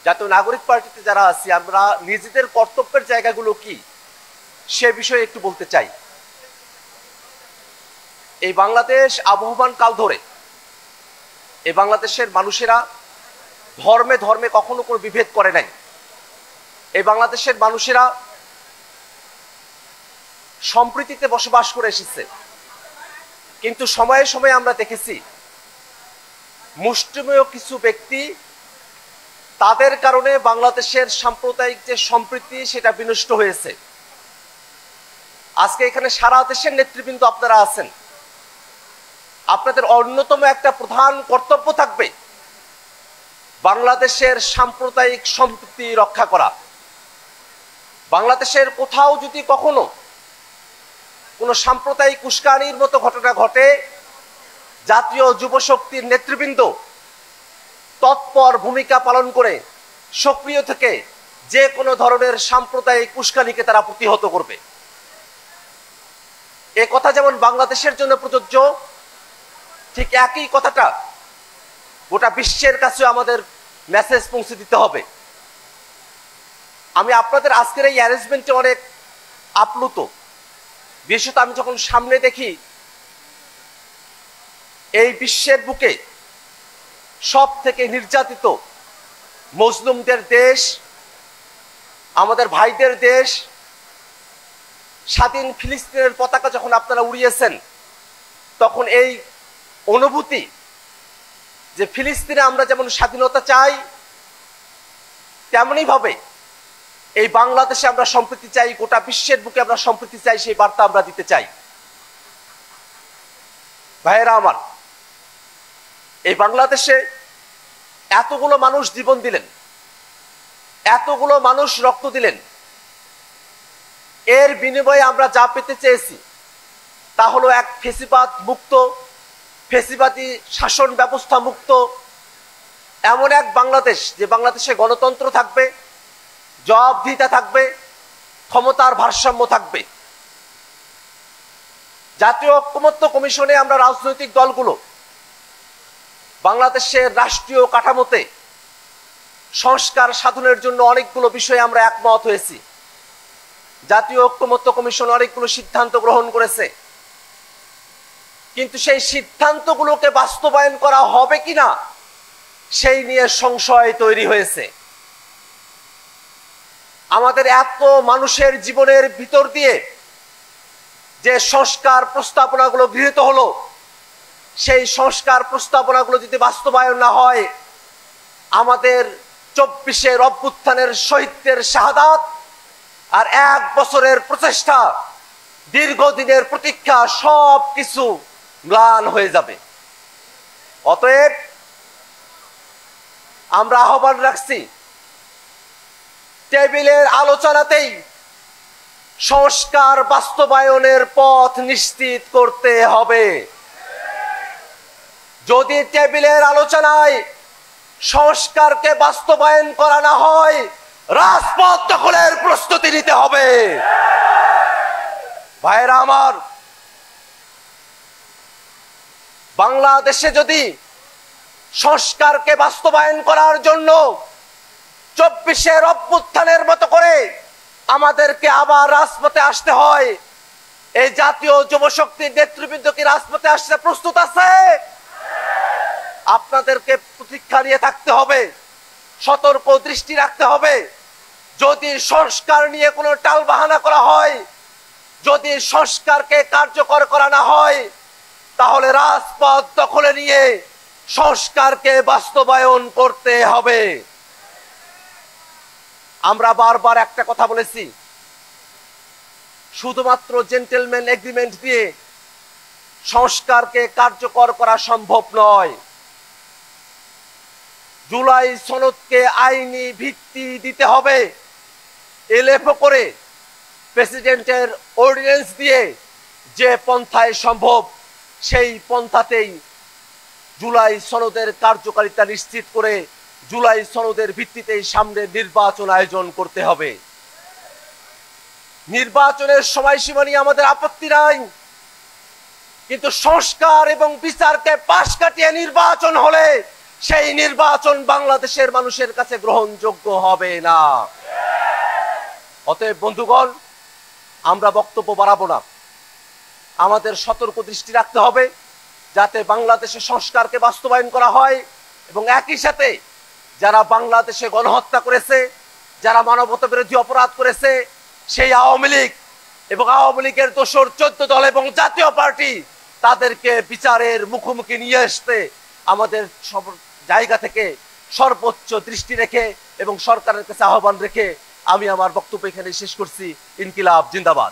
জাতীয় নাগরিক পার্টিতে যারা আছি আমরা নিজেদের কর্তব্যের জায়গাগুলো কি সে বিষয়ে একটু বলতে চাই। এই বাংলাদেশ আবহমান কাল ধরে এই বাংলাদেশের মানুষেরা ধর্মে ধর্মে কখনো কোনো বিভেদ করে নাই। এই বাংলাদেশের মানুষেরা সম্প্রীতিতে বসবাস করে এসেছে, কিন্তু সময়ে সময়ে আমরা দেখেছি মুষ্টিমেয় কিছু ব্যক্তি তাদের কারণে বাংলাদেশের সাম্প্রদায়িক যে সম্প্রীতি সেটা বিনষ্ট হয়েছে। আজকে এখানে সারা দেশের নেতৃবৃন্দ আপনারা আছেন, আপনাদের অন্যতম একটা প্রধান কর্তব্য থাকবে বাংলাদেশের সাম্প্রদায়িক সম্প্রীতি রক্ষা করা। বাংলাদেশের কোথাও যদি কখনো কোনো সাম্প্রদায়িক উস্কানির মতো ঘটনা ঘটে, জাতীয় যুব শক্তির নেতৃবৃন্দ তৎপর ভূমিকা পালন করে সক্রিয় থেকে যে কোনো ধরনের সাম্প্রদায়িক উস্কানিকে তারা প্রতিহত করবে। এ কথা যেমন বাংলাদেশের জন্য প্রযোজ্য, ঠিক একই কথাটা গোটা বিশ্বের কাছে আমাদের মেসেজ পৌঁছে দিতে হবে। আমি আপনাদের আজকের এই অ্যারেঞ্জমেন্টে অনেক আপ্লুত। বিশেষত আমি যখন সামনে দেখি এই বিশ্বের বুকে সব থেকে নির্যাতিত মজলুমদের দেশ, আমাদের ভাইদের দেশ, স্বাধীন ফিলিস্তিনের পতাকা যখন আপনারা উড়িয়েছেন, তখন এই অনুভূতি যে ফিলিস্তিনে আমরা যেমন স্বাধীনতা চাই, তেমনি ভাবে এই বাংলাদেশে আমরা সম্প্রীতি চাই, গোটা বিশ্বের বুকে আমরা সম্প্রীতি চাই, সেই বার্তা আমরা দিতে চাই। ভাইয়েরা আমার, এই বাংলাদেশে এতগুলো মানুষ জীবন দিলেন, এতগুলো মানুষ রক্ত দিলেন, এর বিনিময়ে আমরা যা পেতে চেয়েছি তা হলো এক ফেসিবাদ মুক্ত, ফেসিবাদী শাসন ব্যবস্থা মুক্ত এমন এক বাংলাদেশ, যে বাংলাদেশে গণতন্ত্র থাকবে, জবাবদিহিতা থাকবে, ক্ষমতার ভারসাম্য থাকবে। জাতীয় ঐকমত্য কমিশনে আমরা রাজনৈতিক দলগুলো বাংলাদেশের রাষ্ট্রীয় কাঠামোতে সংস্কার সাধনের জন্য অনেকগুলো বিষয়ে আমরা একমত হয়েছি। জাতীয় ঐকমত্য কমিশন অনেকগুলো সিদ্ধান্ত গ্রহণ করেছে, কিন্তু সেই সিদ্ধান্তগুলোকে বাস্তবায়ন করা হবে কিনা সেই নিয়ে সংশয় তৈরি হয়েছে। আমাদের এত মানুষের জীবনের ভিতর দিয়ে যে সংস্কার প্রস্তাবনাগুলো গৃহীত হলো, সেই সংস্কার প্রস্তাবনাগুলো যদি বাস্তবায়ন না হয়, আমাদের 24-এর অভ্যুত্থানের শহীদদের শাহাদাত আর 1 বছরের প্রচেষ্টা, দীর্ঘদিনের প্রতীক্ষা, সব কিছু ম্লান হয়ে যাবে। অতএব আমরা আহ্বান রাখছি, টেবিলের আলোচনাতেই সংস্কার বাস্তবায়নের পথ নিশ্চিত করতে হবে। যদি টেবিলের আলোচনায় সংস্কারকে বাস্তবায়ন করা না হয়, রাজপথ দখলের প্রস্তুতি নিতে হবে। ভাইরা আমার, বাংলাদেশে যদি সংস্কারকে বাস্তবায়ন করার জন্য 24-এর অভ্যুত্থানের মতো করে আমাদেরকে আবার রাজপথে আসতে হয়, এই জাতীয় যুব শক্তির নেতৃবৃন্দ কি রাজপথে আসতে প্রস্তুত আছে? আপনাদেরকে প্রতীক্ষা নিয়ে থাকতে হবে, সতর্ক দৃষ্টি রাখতে হবে। যদি সংস্কার নিয়ে কোনো টালবাহানা করা হয়, যদি সংস্কারকে কার্যকর করা না হয়, তাহলে রাজপথ দখলে নিয়ে সংস্কারকে বাস্তবায়ন করতে হবে। আমরা বারবার একটা কথা বলেছি, শুধুমাত্র জেন্টলম্যান এগ্রিমেন্ট দিয়ে সংস্কারকে কার্যকর করা সম্ভব নয়। জুলাই সনদকে আইনি ভিত্তি দিতে হবে। এলএফও করে প্রেসিডেন্টের অর্ডিন্যান্স দিয়ে যে পন্থায় সম্ভব, সেই পন্থাতেই জুলাই সনদের কার্যকারিতা নিশ্চিত করে জুলাই সনদের ভিত্তিতেই সামনে নির্বাচন আয়োজন করতে হবে। নির্বাচনের সময়সীমা নিয়ে আমাদের আপত্তি নাই, কিন্তু সংস্কার এবং বিচারকে পাশ কাটিয়ে নির্বাচন হলে সেই নির্বাচন বাংলাদেশের মানুষের কাছে গ্রহণযোগ্য হবে না। অতএব বন্ধুগণ, আমরা বক্তব্য বাড়াবো না। আমাদের সতর্ক দৃষ্টি রাখতে হবে যাতে বাংলাদেশের সংস্কারকে বাস্তবায়ন করা হয় এবং একই সাথে যারা বাংলাদেশে গণহত্যা করেছে, যারা মানবতা বিরোধী অপরাধ করেছে, সেই আওয়ামী লীগ এবং আওয়ামী লীগের দোসর 14 দল এবং জাতীয় পার্টি তাদেরকে বিচারের মুখোমুখি নিয়ে আসতে আমাদের সব জায়গা থেকে সর্বোচ্চ দৃষ্টি রেখে এবং সরকারের কাছে আহ্বান রেখে আমি আমার বক্তব্য এখানে শেষ করছি। ইনকিলাব জিন্দাবাদ।